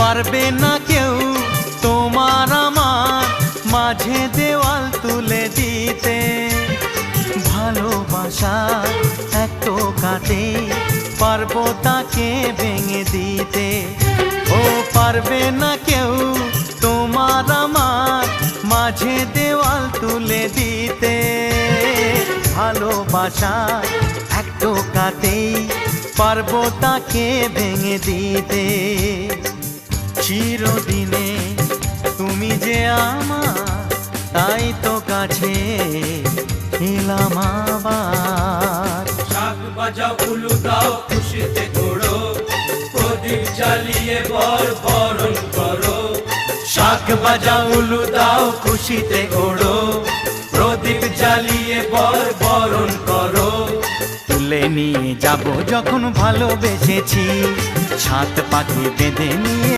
পারবে না কেউ তোমার আমার মাঝে দেওয়াল তুলে দিতে। ভালোবাসা এক টোকাতে পারবো তাকে ভেঙে দিতে। ও পারবে না কেউ তোমার আমার মাঝে দেওয়াল তুলে দিতে। ভালোবাসা এক টোকাতেই পারবো তাকে ভেঙে দিতে। চিরদিনে তুমি যে আমার, তাই তো কাছে এলাম আবার। শাক বাজাও উলু দাও খুশিতে ঘোড়ো, প্রদীপ জ্বালিয়ে বর বরণ করো। শাক বাজাও উলু দাও খুশিতে ওড়ো, প্রদীপ জ্বালিয়ে বর বরণ করো। তুলে নিয়ে যাব যখন ভালোবেসেছি, ছাত পাখি বেঁধে নিয়ে